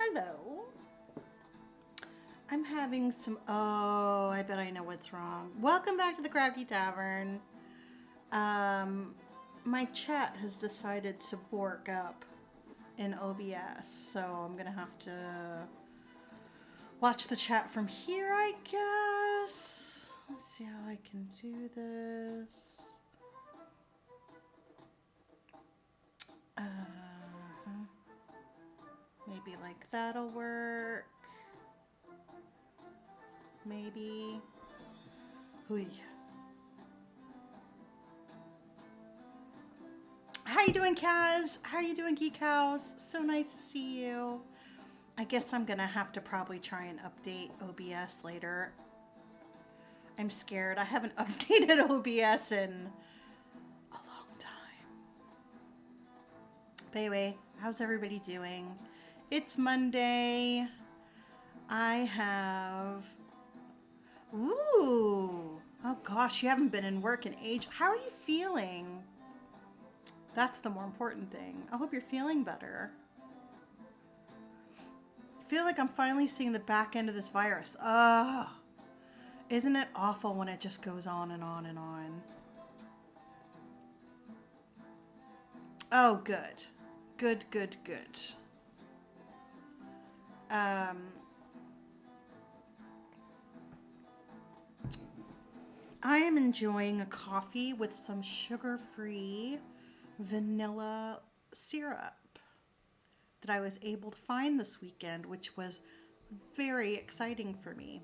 Hello. I'm having some, oh, I bet I know what's wrong. Welcome back to the Crafty Tavern. My chat has decided to bork up in OBS, so I'm gonna have to watch the chat from here, I guess. Let's see how I can do this. Maybe like that'll work. Maybe. Hui. How you doing, Kaz? How are you doing, Geek House? So nice to see you. I guess I'm gonna have to probably try and update OBS later. I'm scared. I haven't updated OBS in a long time. But anyway, how's everybody doing? It's Monday. I have... Ooh. Oh gosh, you haven't been in work in age. How are you feeling? That's the more important thing. I hope you're feeling better. I feel like I'm finally seeing the back end of this virus. Ugh. Isn't it awful when it just goes on and on and on? Oh, good. Good, good, good. I am enjoying a coffee with some sugar-free vanilla syrup that I was able to find this weekend, which was very exciting for me.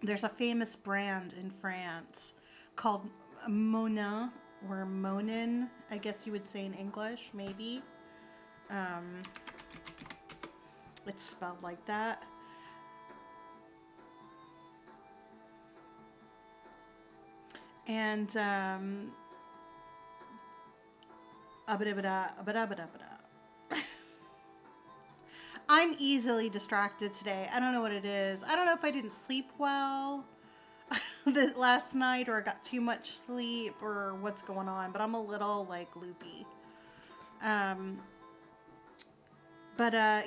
There's a famous brand in France called Monin, or Monin, I guess you would say in English, maybe. It's spelled like that. And I'm easily distracted today. I don't know what it is. I don't know if I didn't sleep well last night, or I got too much sleep, or what's going on, but I'm a little like loopy.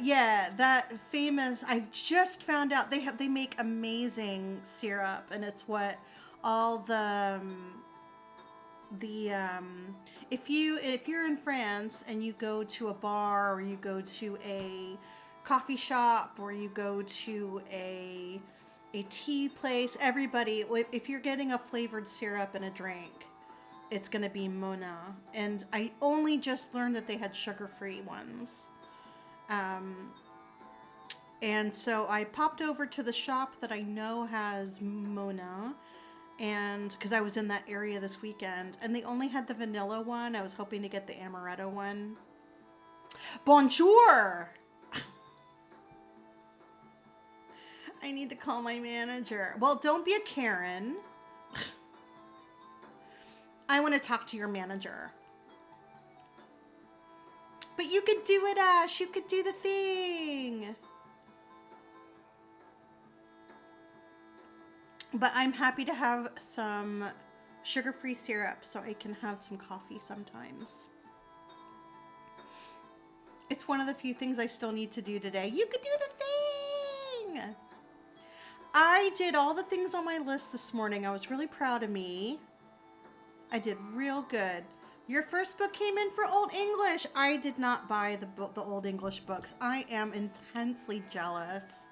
Yeah, that famous, I've just found out they make amazing syrup, and it's what all if you're in France and you go to a bar, or you go to a coffee shop, or you go to a tea place, everybody, if you're getting a flavored syrup in a drink, it's going to be Monin. And I only just learned that they had sugar-free ones. And so I popped over to the shop that I know has Monin, and because I was in that area this weekend, and they only had the vanilla one. I was hoping to get the amaretto one. Bonjour! I need to call my manager. Well, don't be a Karen. I want to talk to your manager. But you could do it, Ash. You could do the thing. But I'm happy to have some sugar-free syrup so I can have some coffee sometimes. It's one of the few things I still need to do today. You could do the thing. I did all the things on my list this morning. I was really proud of me. I did real good. Your first book came in for Old English. I did not buy the Old English books. I am intensely jealous.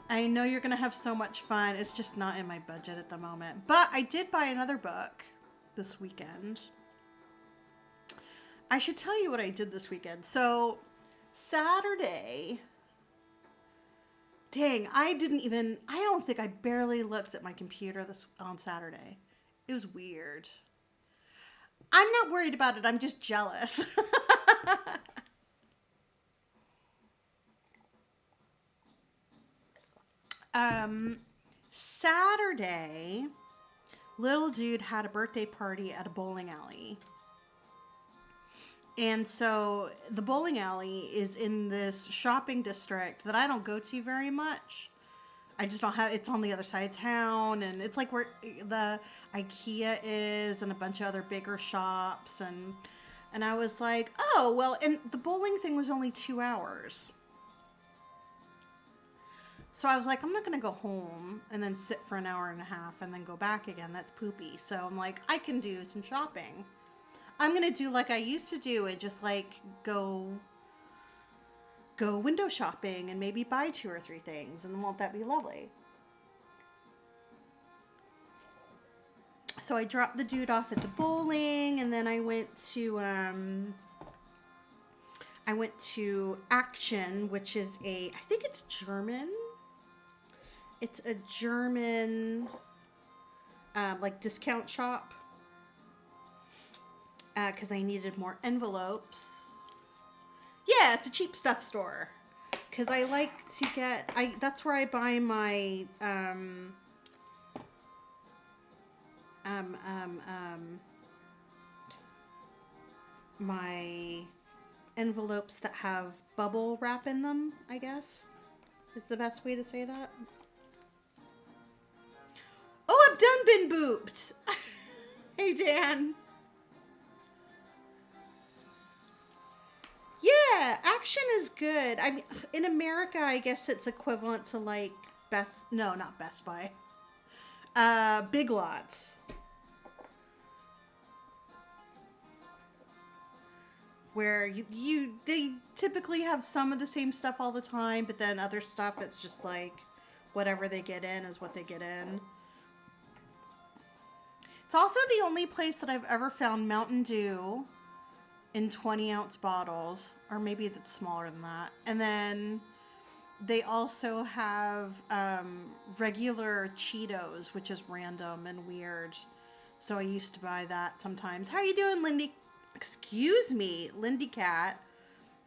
I know you're going to have so much fun. It's just not in my budget at the moment. But I did buy another book this weekend. I should tell you what I did this weekend. So, Saturday... Dang, I don't think I barely looked at my computer on Saturday. It was weird. I'm not worried about it. I'm just jealous. Saturday, little dude had a birthday party at a bowling alley. And so the bowling alley is in this shopping district that I don't go to very much. I just don't have, it's on the other side of town, and it's like where the IKEA is and a bunch of other bigger shops. And I was like, oh, well, and the bowling thing was only 2 hours. So I was like, I'm not going to go home and then sit for an hour and a half and then go back again. That's poopy. So I'm like, I can do some shopping. I'm going to do like I used to do and just like go window shopping and maybe buy 2 or 3 things. And won't that be lovely? So I dropped the dude off at the bowling, and then I went to Action, which is I think it's German. It's a German like discount shop because I needed more envelopes. Yeah, it's a cheap stuff store because I like to get that's where I buy my my envelopes that have bubble wrap in them, I guess is the best way to say that. Oh, I've done been booped. Hey, Dan. Yeah, Action is good. I mean, in America, I guess it's equivalent to like not Best Buy. Big Lots. Where they typically have some of the same stuff all the time, but then other stuff it's just like whatever they get in is what they get in. It's also the only place that I've ever found Mountain Dew in 20-ounce bottles, or maybe that's smaller than that. And then they also have regular Cheetos, which is random and weird. So I used to buy that sometimes. How are you doing, Lindy? Excuse me, Lindy Cat.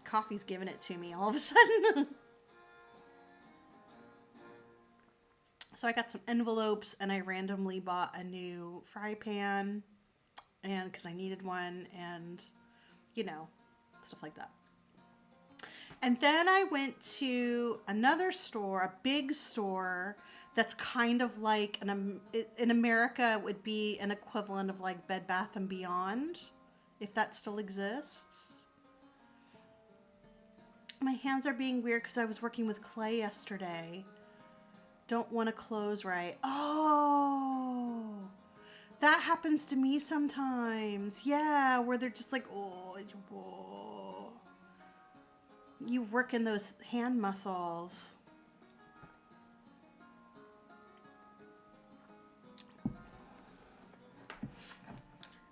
Coffee's giving it to me all of a sudden. So I got some envelopes and I randomly bought a new fry pan and because I needed one and, you know, stuff like that. And then I went to another store, a big store that's kind of like, in America, it would be an equivalent of like Bed Bath & Beyond, if that still exists. My hands are being weird because I was working with clay yesterday. Don't want to close right. Oh, that happens to me sometimes. Yeah, where they're just like, oh, you work in those hand muscles.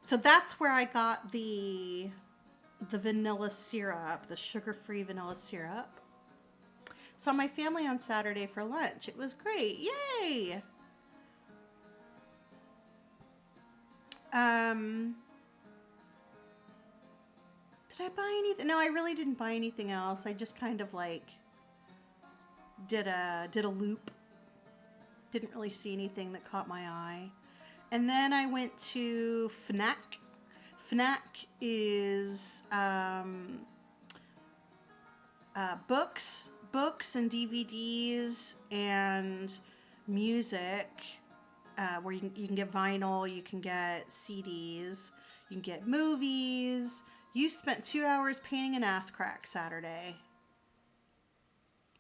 So that's where I got the vanilla syrup, the sugar-free vanilla syrup. Saw my family on Saturday for lunch. It was great. Yay! Did I buy anything? No, I really didn't buy anything else. I just kind of like did a loop. Didn't really see anything that caught my eye. And then I went to Fnac. Fnac is books and DVDs and music, where you can get vinyl, you can get CDs, you can get movies. You spent 2 hours painting an ass crack Saturday.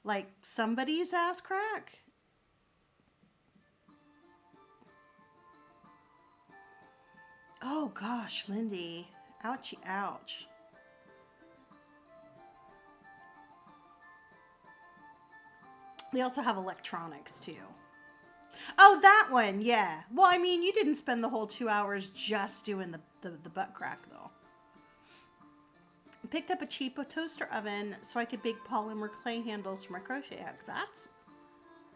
Like somebody's ass crack? Oh gosh, Lindy. Ouchie, ouch. They also have electronics too. Oh, that one, yeah. Well, I mean, you didn't spend the whole 2 hours just doing the butt crack, though. I picked up a cheapo toaster oven so I could bake polymer clay handles for my crochet hooks. That's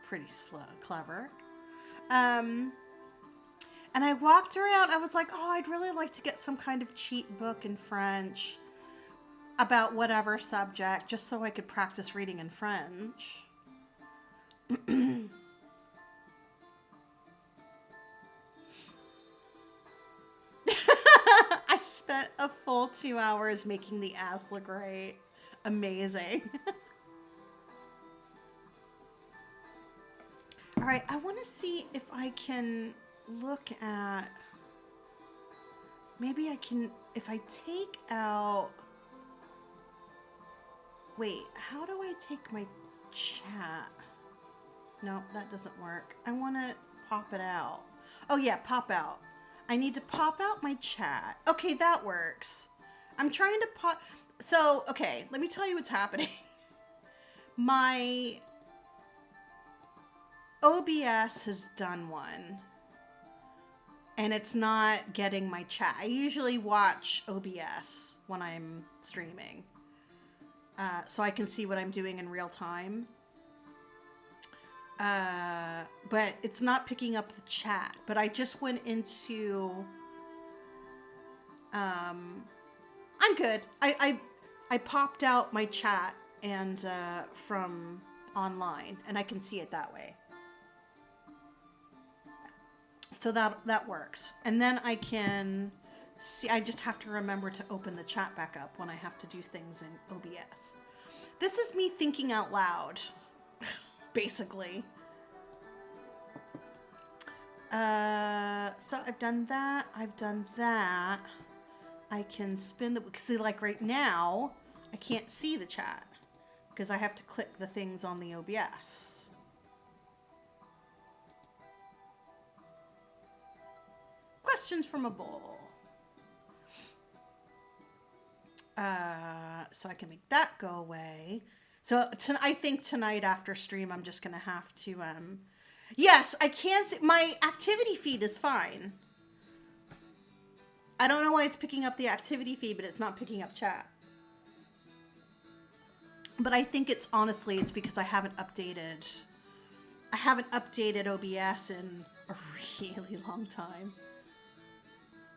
pretty clever. And I walked around. I was like, oh, I'd really like to get some kind of cheap book in French about whatever subject, just so I could practice reading in French. I spent a full 2 hours making the ass look right. Amazing. All right, I want to see if I can look at, maybe I can, if I take out, wait, how do I take my chat? No, that doesn't work. I want to pop it out. Oh yeah, pop out. I need to pop out my chat. Okay, that works. I'm trying to pop. So, okay, let me tell you what's happening. My OBS has done one. And it's not getting my chat. I usually watch OBS when I'm streaming. So I can see what I'm doing in real time. But it's not picking up the chat. But I just went into... I'm good. I popped out my chat and from online. And I can see it that way. So that works. And then I can see, I just have to remember to open the chat back up when I have to do things in OBS. This is me thinking out loud, basically. So I've done that. I've done that. I can spin the, see, like right now, I can't see the chat because I have to click the things on the OBS. Questions from a bowl. So I can make that go away. So I think tonight after stream, I'm just going to have to, yes, I can see, my activity feed is fine. I don't know why it's picking up the activity feed, but it's not picking up chat. But I think it's, honestly, it's because I haven't updated OBS in a really long time.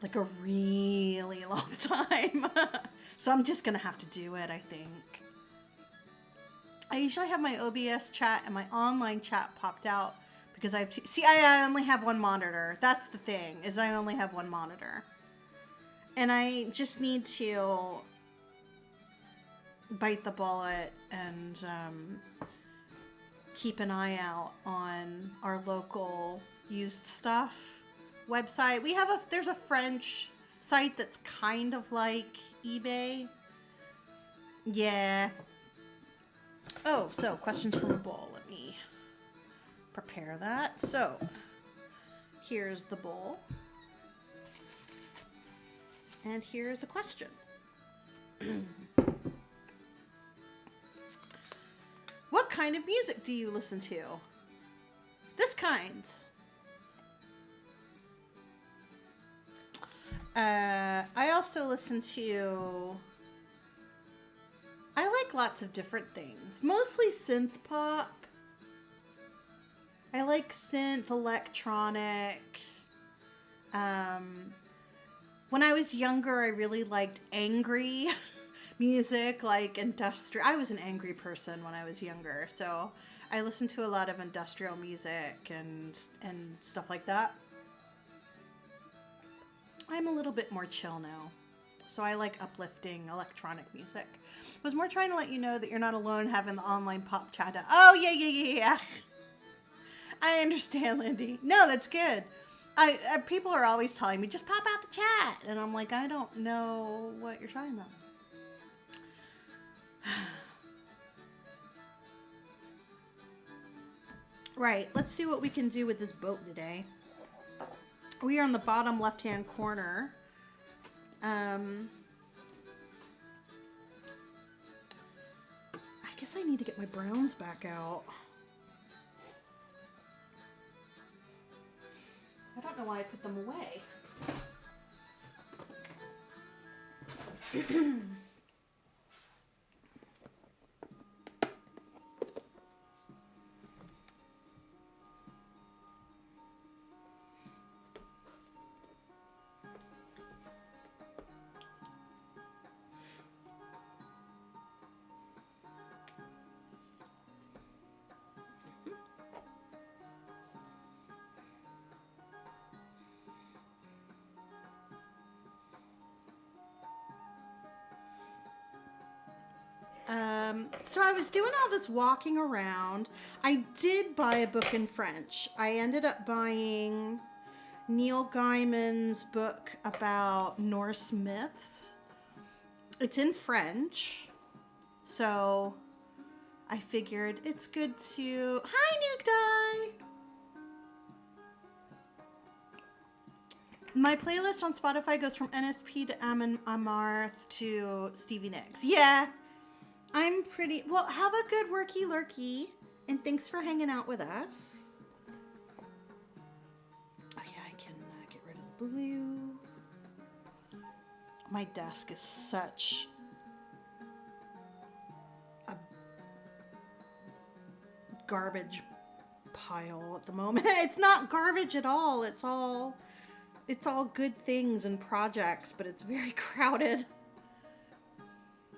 Like a really long time. So I'm just gonna have to do it, I think. I usually have my OBS chat and my online chat popped out because I have to, see, I only have one monitor. That's the thing, is I only have one monitor. And I just need to bite the bullet and keep an eye out on our local used stuff website. We have there's a French site that's kind of like eBay. Yeah. Oh, so questions from a bowl. Let me prepare that. So here's the bowl. And here's a question. What kind of music do you listen to? This kind. I also listen to... I like lots of different things. Mostly synth pop. I like synth, electronic. When I was younger, I really liked angry music, like industrial. I was an angry person when I was younger, so I listened to a lot of industrial music and stuff like that. I'm a little bit more chill now, so I like uplifting electronic music. I was more trying to let you know that you're not alone having the online pop chat. Oh, yeah. I understand, Lindy. No, that's good. People are always telling me, just pop out the chat. And I'm like, I don't know what you're talking about. Right, let's see what we can do with this boat today. We are on the bottom left-hand corner. I guess I need to get my browns back out. I don't know why I put them away. So I was doing all this walking around. I did buy a book in French. I ended up buying Neil Gaiman's book about Norse myths. It's in French. So I figured it's good to... Hi, Nuke Die! My playlist on Spotify goes from NSP to Amon Amarth to Stevie Nicks. Yeah, I'm pretty... Well, have a good worky lurky, and thanks for hanging out with us. Oh yeah, I can get rid of the blue. My desk is such a garbage pile at the moment. It's not garbage at all. It's all good things and projects, but it's very crowded.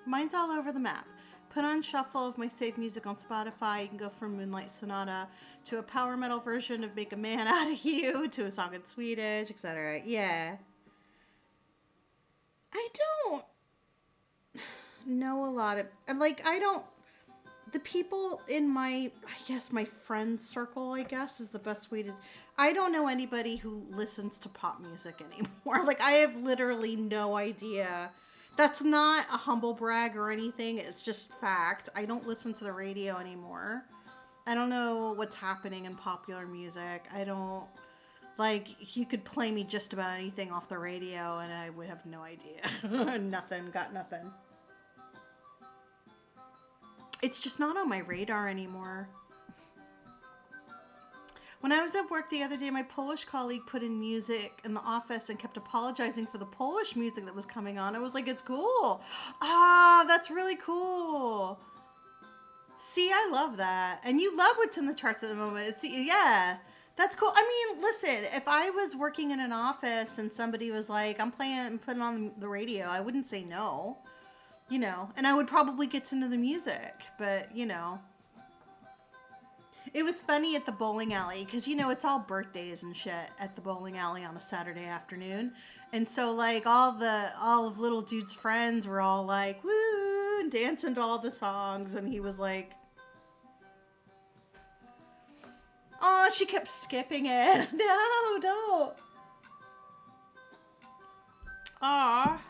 Mine's all over the map. Put on shuffle of my saved music on Spotify. You can go from Moonlight Sonata to a power metal version of Make a Man Out of You to a song in Swedish, etc. Yeah. I don't know a lot of, like, the people in my friend circle, I guess, is the best way to, I don't know anybody who listens to pop music anymore. Like, I have literally no idea. That's not a humble brag or anything. It's just fact. I don't listen to the radio anymore. I don't know what's happening in popular music. I don't, like, you could play me just about anything off the radio and I would have no idea. Got nothing. It's just not on my radar anymore. When I was at work the other day, my Polish colleague put in music in the office and kept apologizing for the Polish music that was coming on. I was like, it's cool. Ah, that's really cool. See, I love that. And you love what's in the charts at the moment. Yeah, that's cool. I mean, listen, if I was working in an office and somebody was like, I'm playing and putting on the radio, I wouldn't say no. You know, and I would probably get to know the music, but, you know. It was funny at the bowling alley, because, you know, it's all birthdays and shit at the bowling alley on a Saturday afternoon. And so, like, all of little dude's friends were all like, woo, and dancing to all the songs. And he was like, oh, she kept skipping it. No, don't. Aw.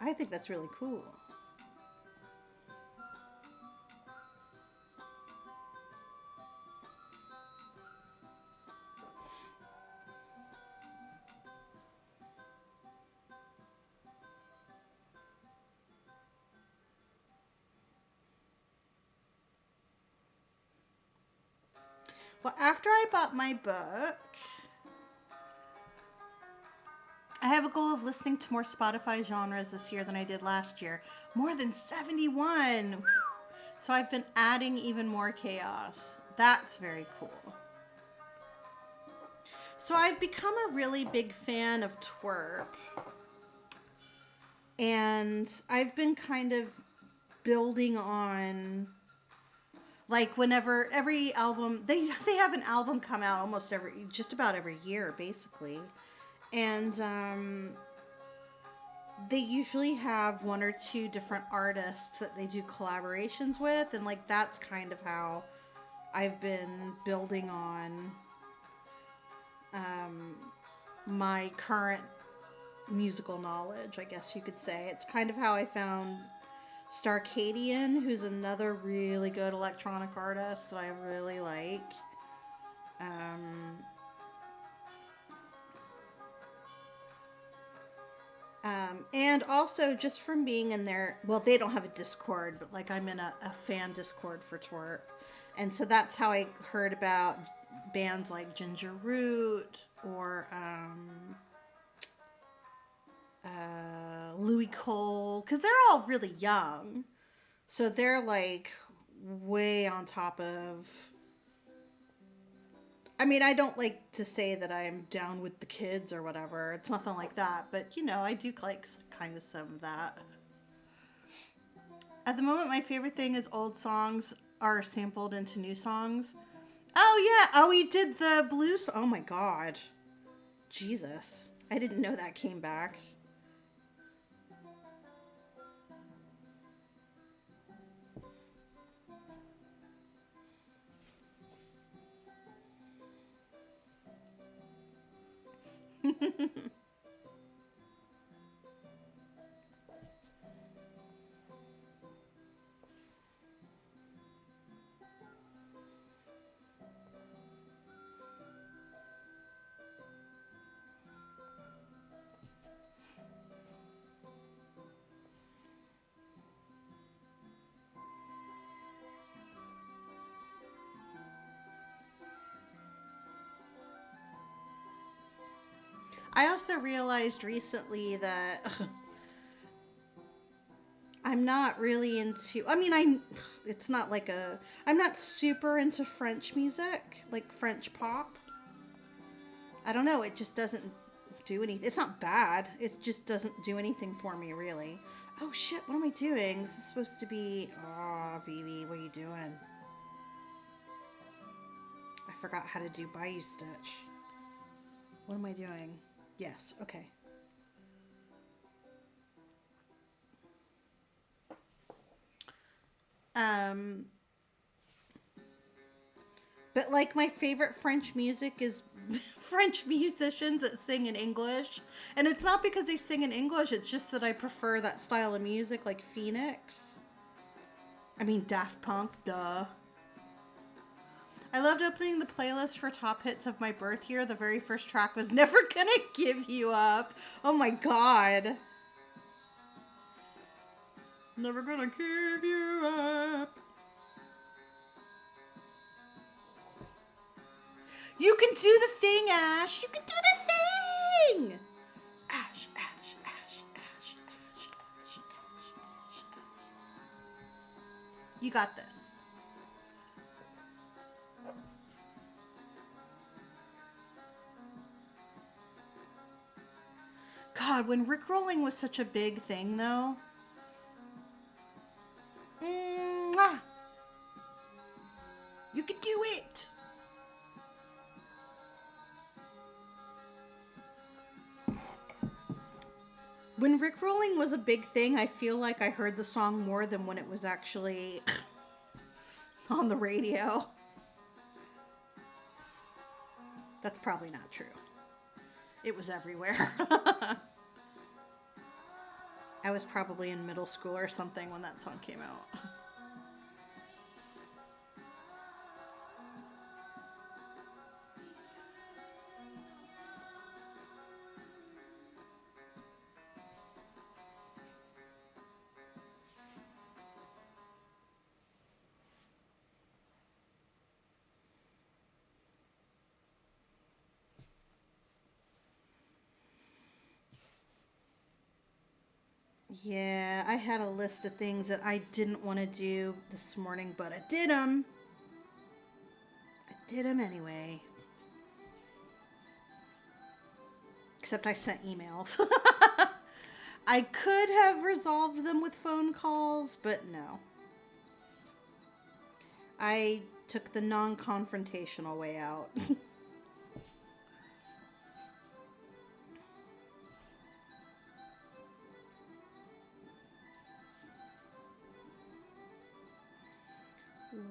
I think that's really cool. Well, after I bought my book, I have a goal of listening to more Spotify genres this year than I did last year. More than 71. So I've been adding even more chaos. That's very cool. So I've become a really big fan of twerp. And I've been kind of building on, like, whenever every album, they have an album come out just about every year, basically. And they usually have one or two different artists that they do collaborations with. And, like, that's kind of how I've been building on my current musical knowledge, I guess you could say. It's kind of how I found Starcadian, who's another really good electronic artist that I really like. And also just from being in their, well, they don't have a Discord, but, like, I'm in a fan Discord for twerp. And so that's how I heard about bands like Ginger Root or Louis Cole, because they're all really young. So they're, like, way on top of, I mean, I don't like to say that I'm down with the kids or whatever. It's nothing like that. But, you know, I do like kind of some of that. At the moment, my favorite thing is old songs are sampled into new songs. Oh, yeah. Oh, he did the blues. Oh, my God. Jesus. I didn't know that came back. I also realized recently that I'm not really into, I mean, it's not like I'm not super into French music, like French pop. I don't know, it just doesn't do anything. It's not bad, it just doesn't do anything for me, really. Oh shit, what am I doing? This is supposed to be, oh, Vivi, what are you doing? I forgot how to do Bayou Stitch. What am I doing? Yes, okay. But like my favorite French music is French musicians that sing in English. And it's not because they sing in English, it's just that I prefer that style of music, like Phoenix. I mean, Daft Punk, duh. I loved opening the playlist for top hits of my birth year. The very first track was Never Gonna Give You Up. Oh my god. Never gonna give you up. You can do the thing, Ash. You can do the thing. Ash, Ash, Ash, Ash, Ash, Ash, Ash. You got this. God, when Rickrolling was such a big thing, though. Mwah. You can do it. When Rickrolling was a big thing, I feel like I heard the song more than when it was actually on the radio. That's probably not true. It was everywhere. I was probably in middle school or something when that song came out. Yeah, I had a list of things that I didn't want to do this morning, but I did them. I did them anyway. Except I sent emails. I could have resolved them with phone calls, but no. I took the non-confrontational way out.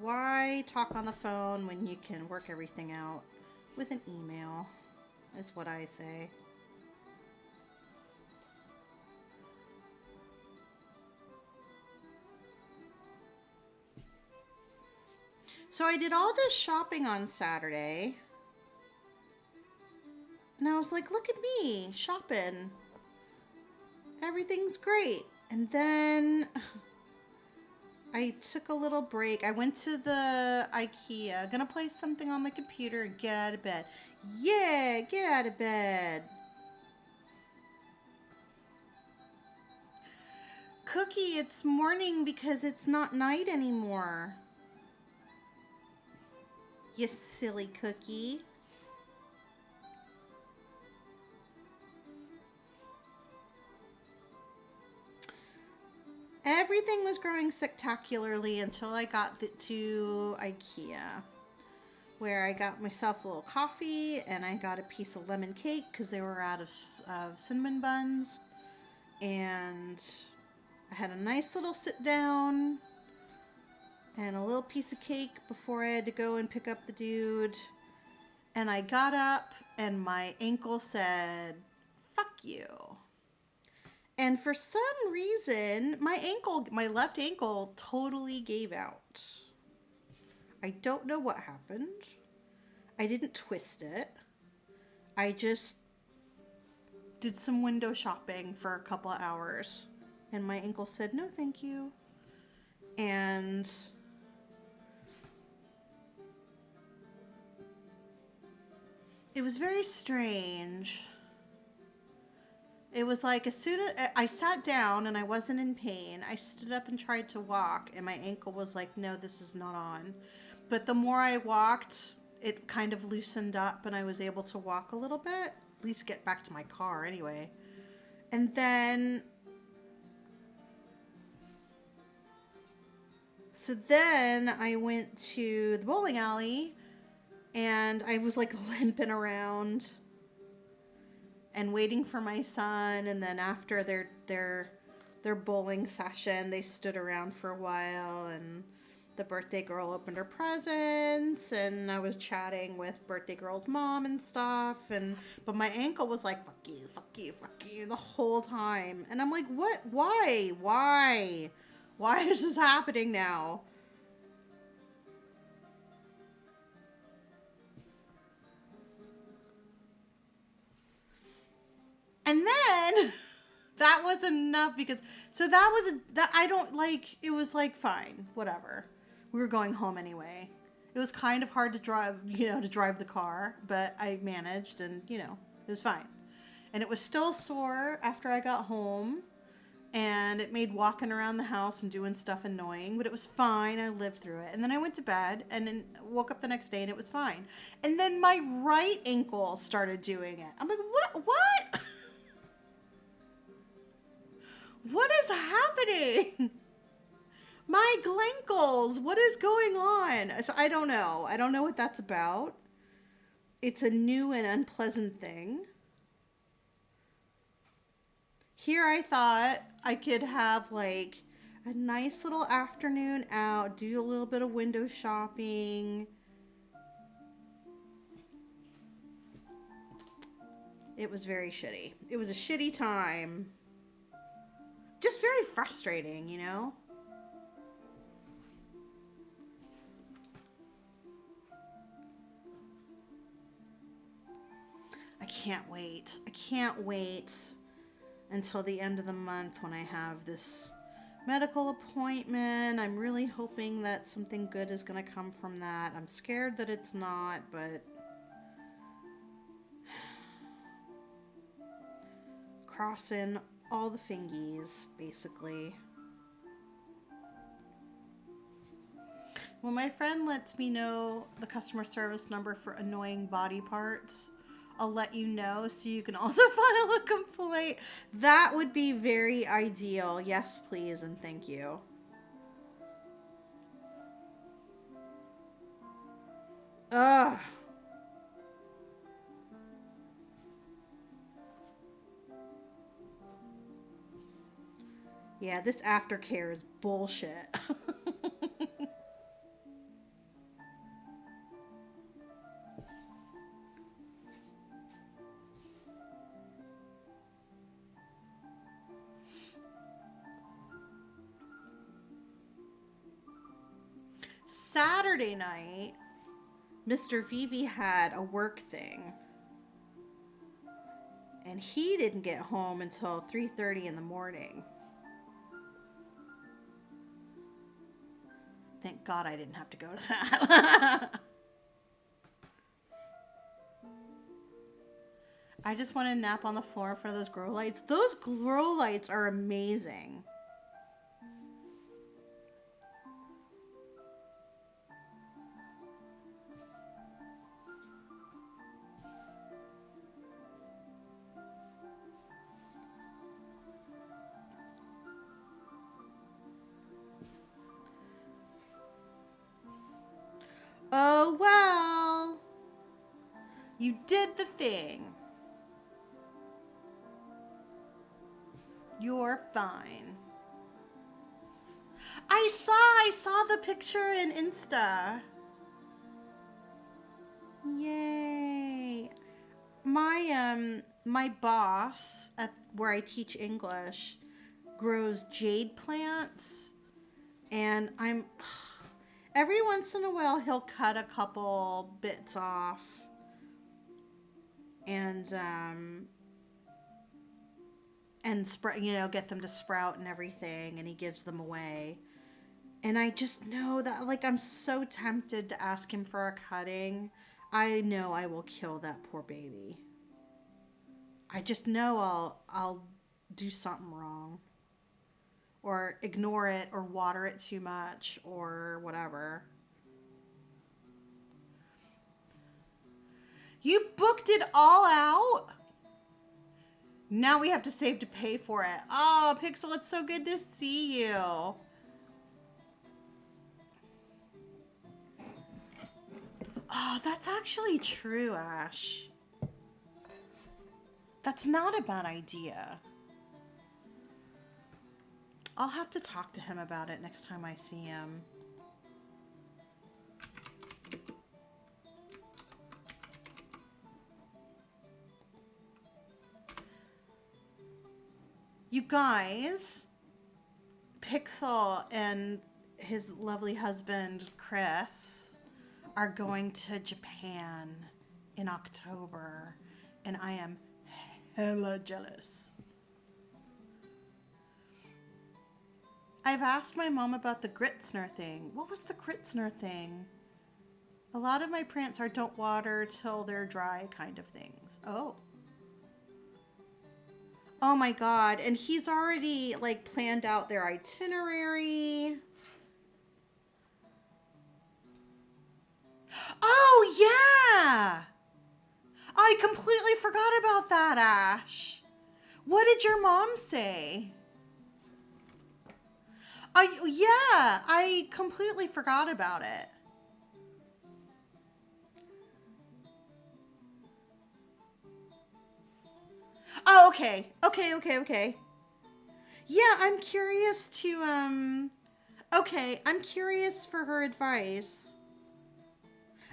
Why talk on the phone when you can work everything out with an email, is what I say. So I did all this shopping on Saturday. And I was like, look at me, shopping. Everything's great. And then I took a little break. I went to the IKEA. Gonna play something on my computer and get out of bed. Yeah, get out of bed. Cookie, it's morning because it's not night anymore. You silly cookie. Everything was growing spectacularly until I got to IKEA, where I got myself a little coffee and I got a piece of lemon cake because they were out of cinnamon buns. And I had a nice little sit down and a little piece of cake before I had to go and pick up the dude. And I got up and my ankle said, fuck you. And for some reason, my left ankle totally gave out. I don't know what happened. I didn't twist it. I just did some window shopping for a couple of hours. And my ankle said, no, thank you. And it was very strange. It was like as soon as I sat down and I wasn't in pain, I stood up and tried to walk, and my ankle was like, no, this is not on. But the more I walked, it kind of loosened up and I was able to walk a little bit, at least get back to my car anyway. And then, so then I went to the bowling alley and I was like limping around and waiting for my son, and then after their bowling session, they stood around for a while, and the birthday girl opened her presents, and I was chatting with birthday girl's mom and stuff, but my ankle was like, fuck you, fuck you, fuck you, the whole time. And I'm like, what? Why is this happening now? And then that was enough because, so that was, that I don't like, it was like, fine, whatever. We were going home anyway. It was kind of hard to drive, to drive the car, but I managed and, it was fine. And it was still sore after I got home, and it made walking around the house and doing stuff annoying, but it was fine. I lived through it. And then I went to bed and then woke up the next day and it was fine. And then my right ankle started doing it. I'm like, what? What is happening? My glankles, what is going on? So I don't know. I don't know what that's about. It's a new and unpleasant thing. Here I thought I could have like a nice little afternoon out, do a little bit of window shopping. It was very shitty. It was a shitty time. Just very frustrating, I can't wait. I can't wait until the end of the month when I have this medical appointment. I'm really hoping that something good is going to come from that. I'm scared that it's not, but crossing all the fingies, basically. When my friend lets me know the customer service number for annoying body parts, I'll let you know so you can also file a complaint. That would be very ideal. Yes, please, and thank you. Ugh. Yeah, this aftercare is bullshit. Saturday night, Mr. Vivi had a work thing. And he didn't get home until 3:30 in the morning. Thank God I didn't have to go to that. I just want to nap on the floor in front of those grow lights. Those grow lights are amazing. Oh, well. You did the thing. You're fine. I saw the picture in Insta. Yay. my boss at where I teach English grows jade plants, and every once in a while he'll cut a couple bits off and sprout, get them to sprout and everything, and he gives them away. And I just know that, like, I'm so tempted to ask him for a cutting. I know I will kill that poor baby. I just know I'll do something wrong, or ignore it, or water it too much, or whatever. You booked it all out? Now we have to save to pay for it. Oh, Pixel, it's so good to see you. Oh, that's actually true, Ash. That's not a bad idea. I'll have to talk to him about it next time I see him. You guys, Pixel and his lovely husband, Chris, are going to Japan in October, and I am hella jealous. I've asked my mom about the Gritzner thing. What was the Gritzner thing? A lot of my plants are don't water till they're dry kind of things. Oh. Oh my God. And he's already like planned out their itinerary. Oh yeah. I completely forgot about that, Ash. What did your mom say? Yeah, I completely forgot about it. Oh, okay. Yeah, I'm curious to, okay, I'm curious for her advice.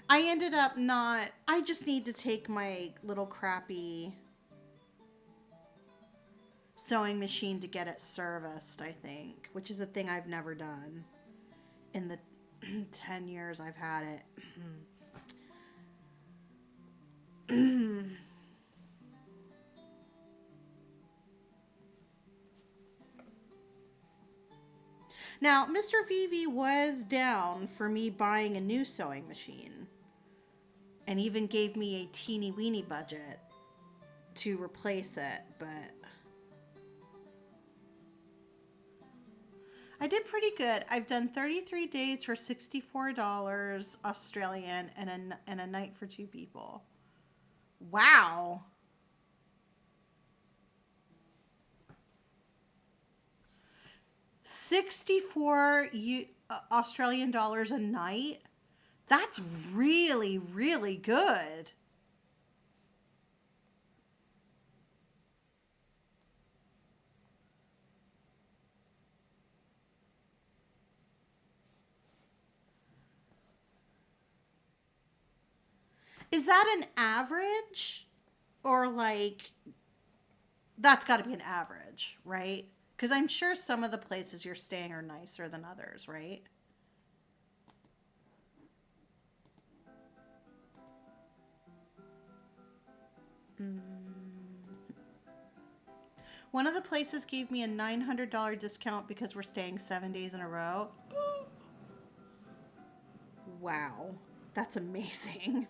I ended up I just need to take my little crappy sewing machine to get it serviced, I think, which is a thing I've never done in the 10 years I've had it. Now, Mr. Vivi was down for me buying a new sewing machine, and even gave me a teeny weeny budget to replace it, but I did pretty good. I've done 33 days for $64 Australian and a night for 2 people. Wow. $64 Australian dollars a night? That's really, really good. Is that an average? Or like, that's got to be an average, right? Because I'm sure some of the places you're staying are nicer than others, right? One of the places gave me a $900 discount because we're staying 7 days in a row. Wow, that's amazing.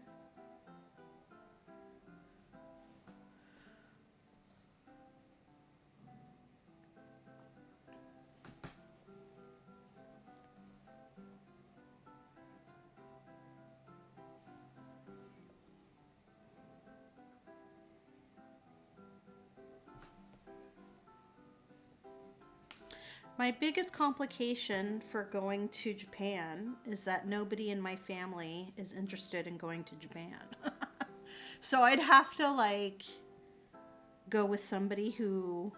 My biggest complication for going to Japan is that nobody in my family is interested in going to Japan. So I'd have to like go with somebody who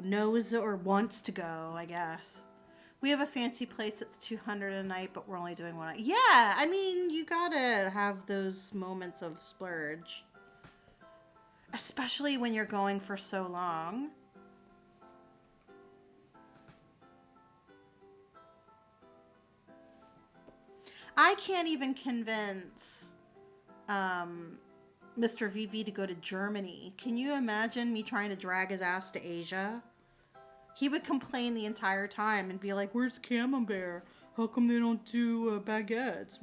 knows or wants to go, I guess. We have a fancy place that's 200 a night, but we're only doing one night. Yeah, I mean, you gotta have those moments of splurge. Especially when you're going for so long. I can't even convince Mr. VV to go to Germany. Can you imagine me trying to drag his ass to Asia? He would complain the entire time and be like, where's the camembert? How come they don't do baguettes?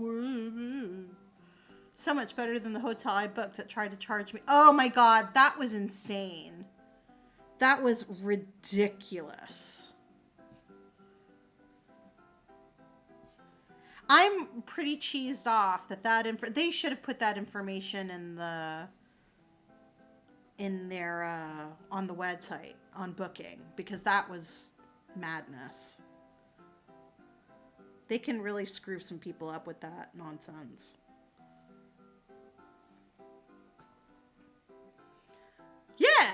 So much better than the hotel I booked that tried to charge me. Oh my God, that was insane. That was ridiculous. I'm pretty cheesed off that they should have put that information in their on the website on booking, because that was madness. They can really screw some people up with that nonsense. Yeah.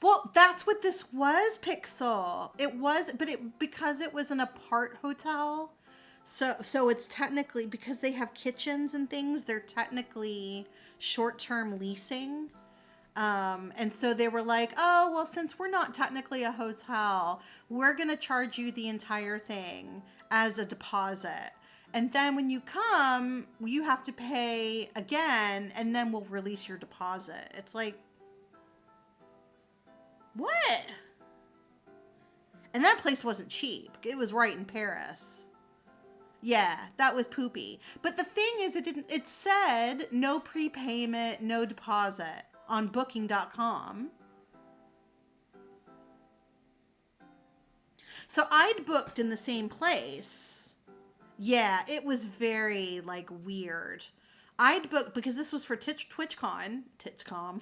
Well, that's what this was, Pixel. It was, but because it was an apart hotel, so it's technically, because they have kitchens and things, they're technically short-term leasing. And so they were like, oh, well, since we're not technically a hotel, we're going to charge you the entire thing as a deposit. And then when you come, you have to pay again, and then we'll release your deposit. It's like, what? And that place wasn't cheap. It was right in Paris. Yeah, that was poopy. But the thing is, it said no prepayment, no deposit on booking.com. So I'd booked in the same place. Yeah, it was very like weird. I'd booked because this was for TwitchCon. Titscom.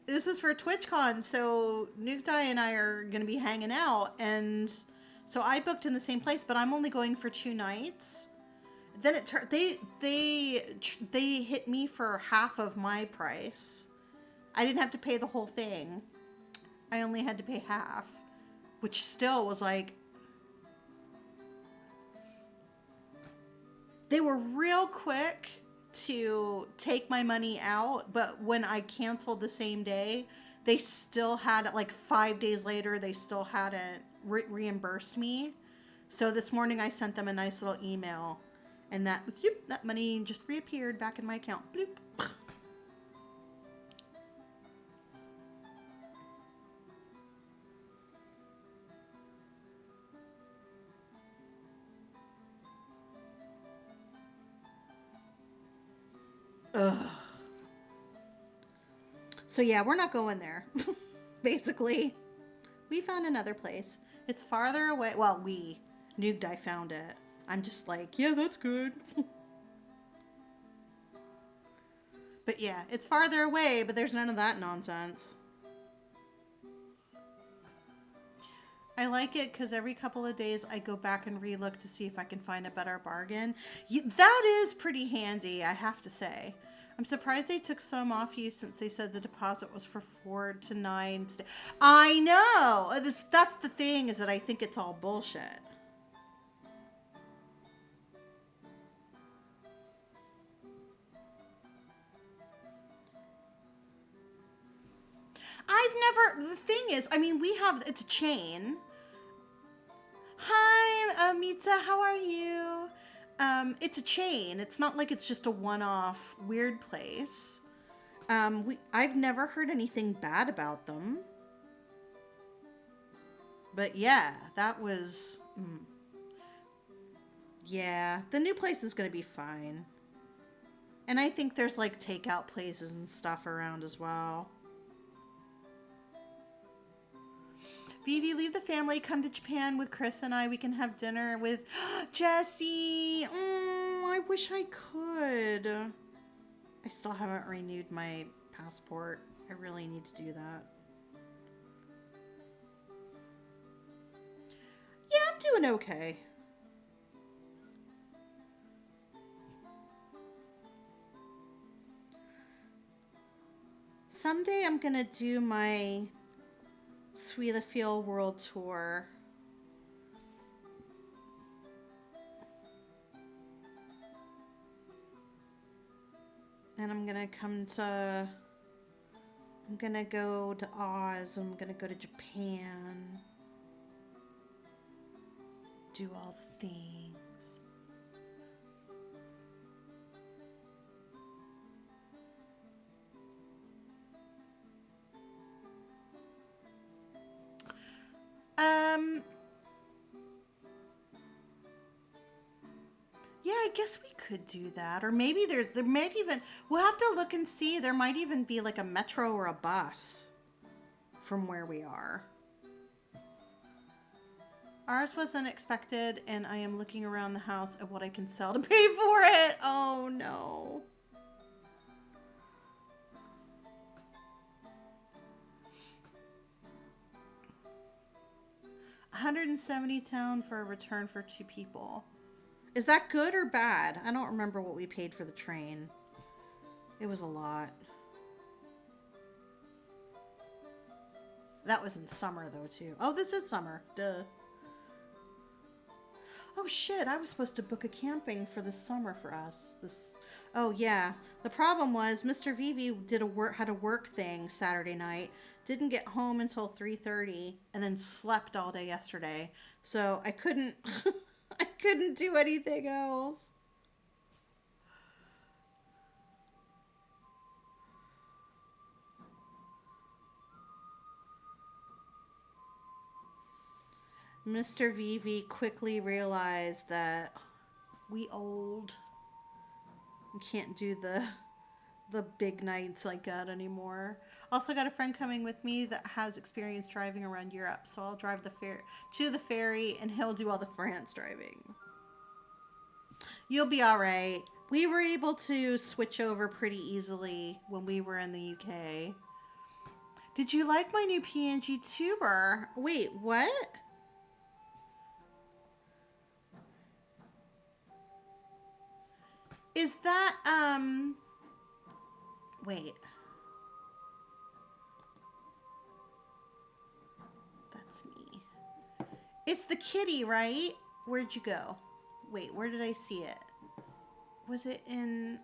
This was for TwitchCon, so Nuke and I are going to be hanging out, and so I booked in the same place, but I'm only going for 2 nights. Then it turned, they hit me for half of my price. I didn't have to pay the whole thing. I only had to pay half, which still was like, they were real quick to take my money out, but when I canceled the same day, they still had it, like 5 days later, they still hadn't reimbursed me. So this morning I sent them a nice little email, and that money just reappeared back in my account. Bloop. Ugh. So yeah, we're not going there. Basically, we found another place. It's farther away. Well, Nuged, I found it. I'm just like, yeah, that's good. But yeah, it's farther away, but there's none of that nonsense. I like it because every couple of days I go back and relook to see if I can find a better bargain. That is pretty handy, I have to say. I'm surprised they took some off you since they said the deposit was for 4 to 9. I know! That's the thing, is that I think it's all bullshit. The thing is, I mean, it's a chain. Hi, Mitza, how are you? It's a chain. It's not like it's just a one-off weird place. I've never heard anything bad about them. But yeah, that was... Yeah, the new place is going to be fine. And I think there's like takeout places and stuff around as well. Vivi, leave the family, come to Japan with Chris and I. We can have dinner with Jessie. I wish I could. I still haven't renewed my passport. I really need to do that. Yeah, I'm doing okay. Someday I'm gonna do my Feel World Tour. And I'm gonna go to Oz. I'm gonna go to Japan. Do all the things. Yeah, I guess we could do that. Or maybe there might even, we'll have to look and see. There might even be like a metro or a bus from where we are. Ours was unexpected, and I am looking around the house at what I can sell to pay for it. Oh no. $170 for a return for 2 people. Is that good or bad? I don't remember what we paid for the train. It was a lot. That was in summer though too. Oh, this is summer. Duh. Oh shit, I was supposed to book a camping for this summer for us. Oh yeah. The problem was Mr. Vivi had a work thing Saturday night. Didn't get home until 3:30 and then slept all day yesterday. So I couldn't I couldn't do anything else. Mr. Vivi quickly realized that we old. We can't do the big nights like that anymore. Also got a friend coming with me that has experience driving around Europe, so I'll drive to the ferry and he'll do all the France driving. You'll be all right. We were able to switch over pretty easily when we were in the UK. Did you like my new PNG tuber? Wait, what? Is that, wait. That's me. It's the kitty, right? Where'd you go? Wait, where did I see it? Was it in...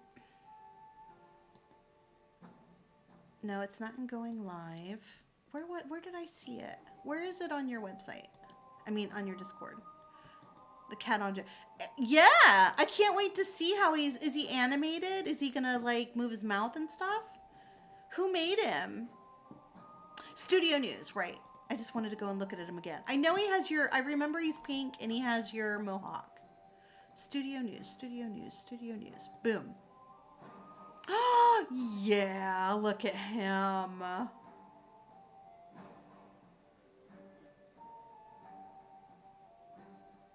No, it's not in going live. Where did I see it? Where is it on your website? I mean, on your Discord. The cat on... Yeah! I can't wait to see how is he animated? Is he gonna, like, move his mouth and stuff? Who made him? Studio News, right. I just wanted to go and look at him again. I know he has I remember he's pink and he has your mohawk. Studio News, Studio News, Studio News. Boom. Oh, yeah, look at him.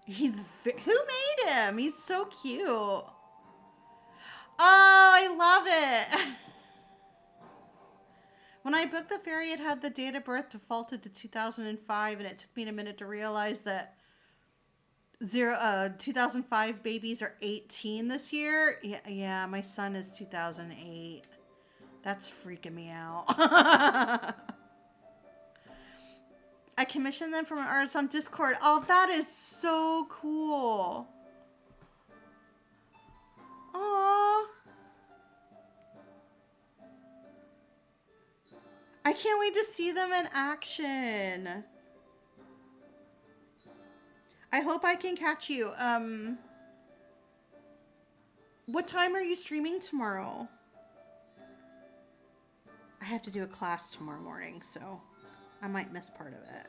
Who made him? He's so cute. Oh, I love it. When I booked the ferry, it had the date of birth defaulted to 2005, and it took me a minute to realize that 2005 babies are 18 this year. Yeah, my son is 2008. That's freaking me out. I commissioned them from an artist on Discord. Oh, that is so cool. Aww. I can't wait to see them in action. I hope I can catch you. What time are you streaming tomorrow? I have to do a class tomorrow morning, so I might miss part of it.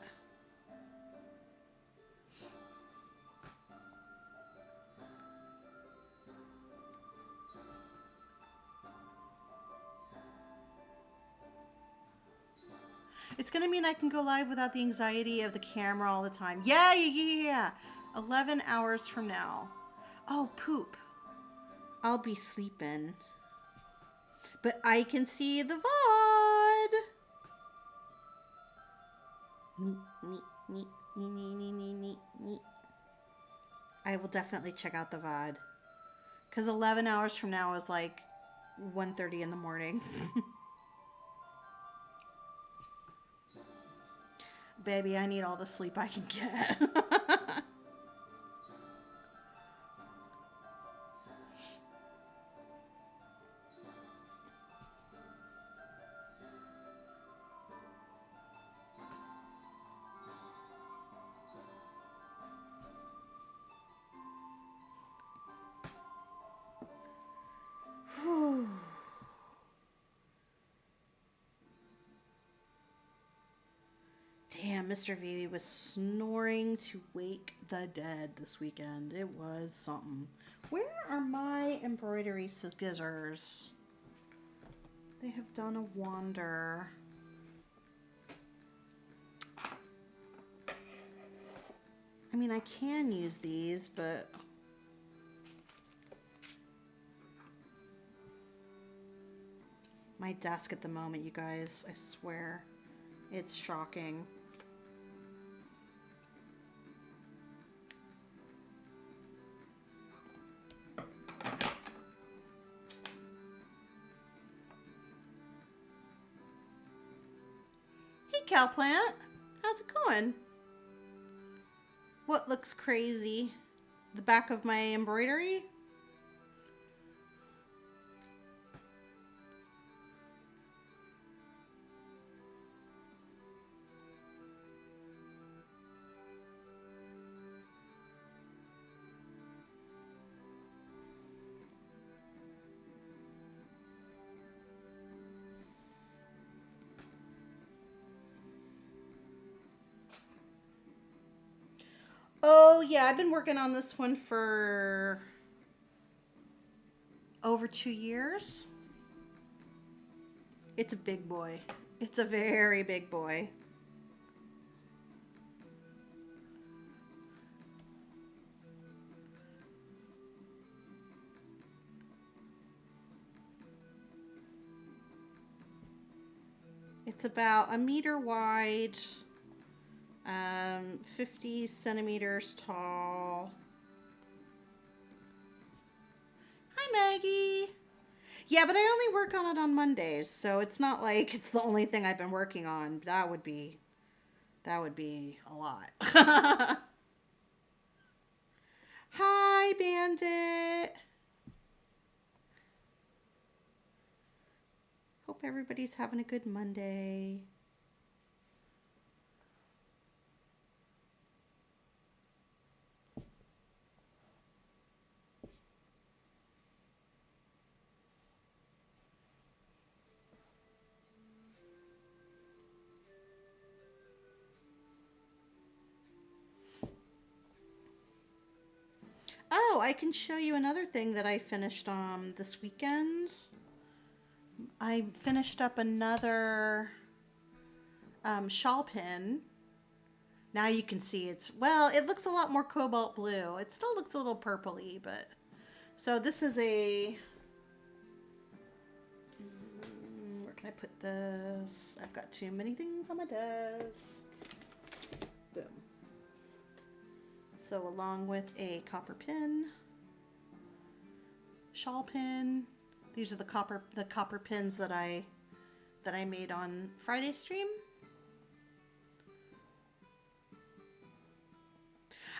It's gonna mean I can go live without the anxiety of the camera all the time. Yeah. 11 hours from now. Oh, poop. I'll be sleeping. But I can see the VOD. I will definitely check out the VOD. Because 11 hours from now is like 1:30 in the morning. Baby, I need all the sleep I can get. Whew. Damn, Mr. Vivi was snoring to wake the dead this weekend. It was something. Where are my embroidery scissors? They have done a wander. I mean, I can use these, but... my desk at the moment, you guys, I swear, it's shocking. Hey, Cowplant, how's it going? What looks crazy? The back of my embroidery? Oh, yeah, I've been working on this one for over 2 years. It's a big boy. It's a very big boy. It's about 1 meter wide, 50 centimeters tall. Hi, Maggie. Yeah, but I only work on it on Mondays, so it's not like it's the only thing I've been working on. That would be a lot. Hi, Bandit. Hope everybody's having a good Monday. Oh, I can show you another thing that I finished this weekend. I finished up another shawl pin. Now you can see well, it looks a lot more cobalt blue. It still looks a little purpley, but... so this is a... where can I put this? I've got too many things on my desk. Boom. So along with a copper pin, shawl pin. These are the copper pins that I made on Friday stream.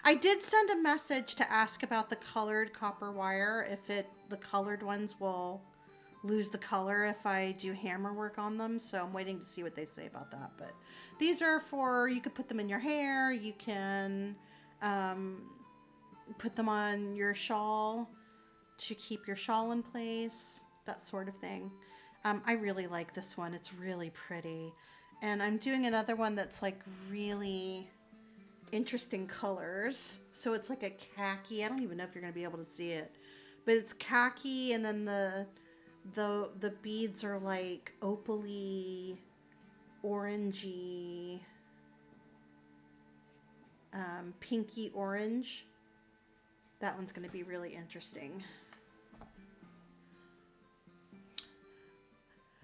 I did send a message to ask about the colored copper wire, if the colored ones will lose the color if I do hammer work on them, so I'm waiting to see what they say about that. But these are for, you could put them in your hair, you can put them on your shawl to keep your shawl in place, that sort of thing. I really like this one. It's really pretty. And I'm doing another one that's like really interesting colors. So it's like a khaki. I don't even know if you're going to be able to see it. But it's khaki, and then the beads are like opaly, orangey, pinky orange. That one's going to be really interesting.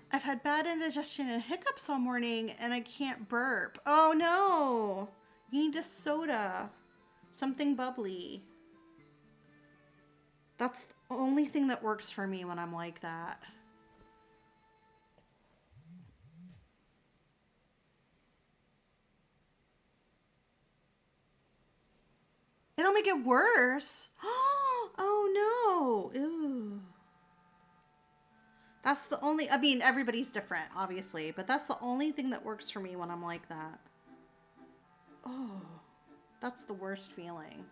I've had bad indigestion and hiccups all morning, and I can't burp. Oh no! You need a soda. Something bubbly. That's the only thing that works for me when I'm like that. It'll make it worse. Oh no. Ew. That's the only, I mean, everybody's different, obviously, but that's the only thing that works for me when I'm like that. Oh, that's the worst feeling.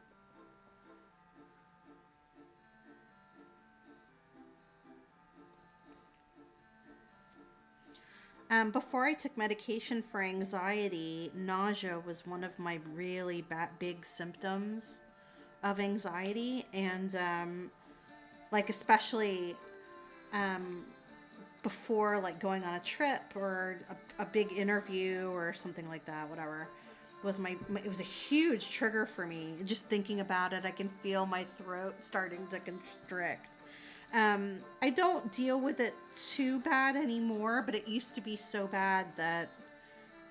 Before I took medication for anxiety, nausea was one of my really big symptoms of anxiety. And, like, especially, um, before, like, going on a trip or a big interview or something like that, whatever, was it was a huge trigger for me. Just thinking about it, I can feel my throat starting to constrict. I don't deal with it too bad anymore, but it used to be so bad that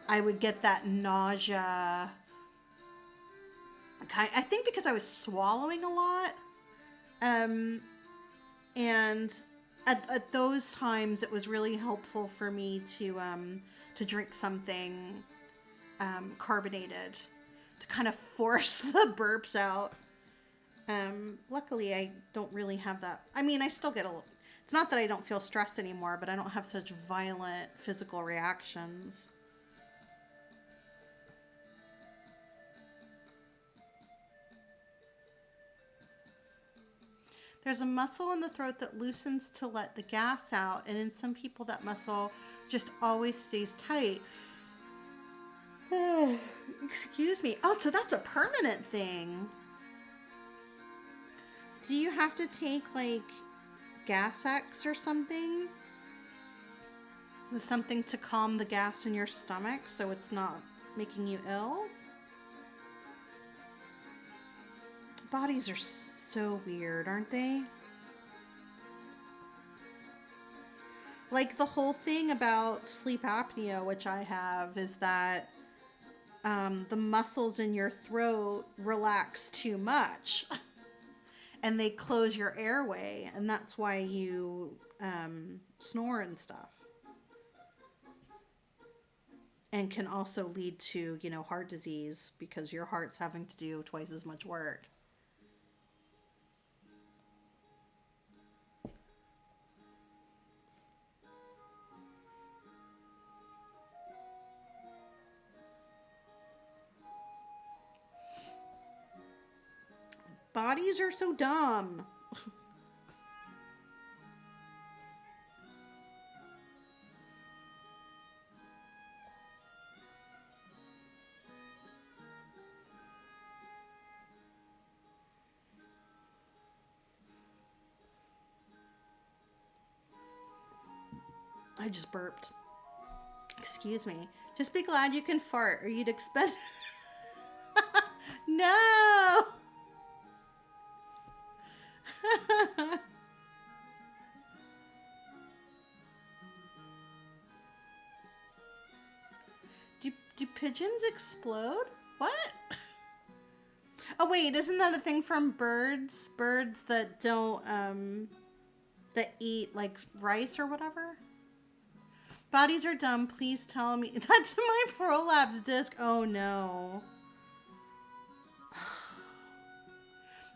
I would get that nausea. I think because I was swallowing a lot. And at those times, it was really helpful for me to drink something carbonated to kind of force the burps out. Luckily, I don't really have that. I mean, I still get it's not that I don't feel stressed anymore, but I don't have such violent physical reactions. There's a muscle in the throat that loosens to let the gas out, and in some people that muscle just always stays tight. Oh, excuse me. Oh, so that's a permanent thing. Do you have to take, like, Gas X or something? Something to calm the gas in your stomach so it's not making you ill? Bodies are so weird, aren't they? Like, the whole thing about sleep apnea, which I have, is that the muscles in your throat relax too much. And they close your airway, and that's why you snore and stuff. And can also lead to, heart disease because your heart's having to do twice as much work. Bodies are so dumb. I just burped. Excuse me. Just be glad you can fart or you'd expect... No! do pigeons explode? What? Oh wait, isn't that a thing from birds? Birds that don't, that eat, like, rice or whatever? Bodies are dumb, please tell me. That's my prolapse disc. Oh no.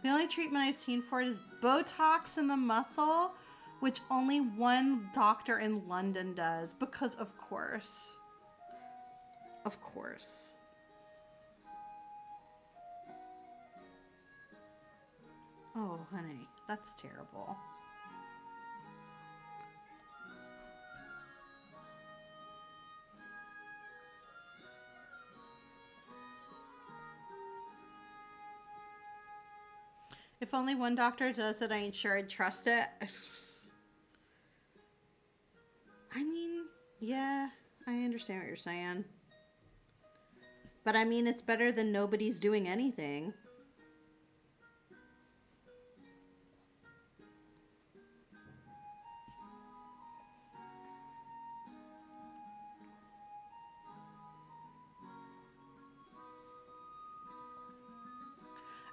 The only treatment I've seen for it is Botox in the muscle, which only one doctor in London does, because of course. Of course. Oh, honey, that's terrible. If only one doctor does it, I ain't sure I'd trust it. I mean, yeah, I understand what you're saying. But I mean, it's better than nobody's doing anything.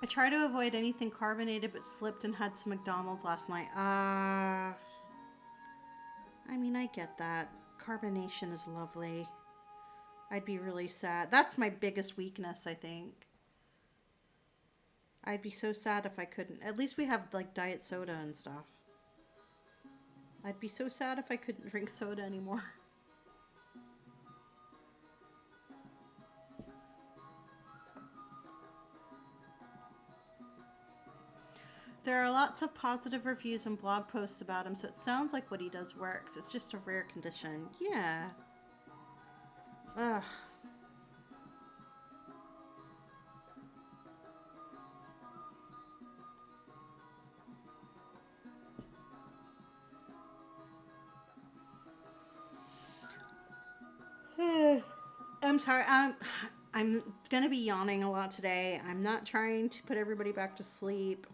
I try to avoid anything carbonated, but slipped and had some McDonald's last night. I mean, I get that. Carbonation is lovely. I'd be really sad. That's my biggest weakness, I think. I'd be so sad if I couldn't. At least we have like diet soda and stuff. I'd be so sad if I couldn't drink soda anymore. There are lots of positive reviews and blog posts about him, so it sounds like what he does works. It's just a rare condition. Yeah. Ugh. I'm sorry. I'm gonna be yawning a lot today. I'm not trying to put everybody back to sleep.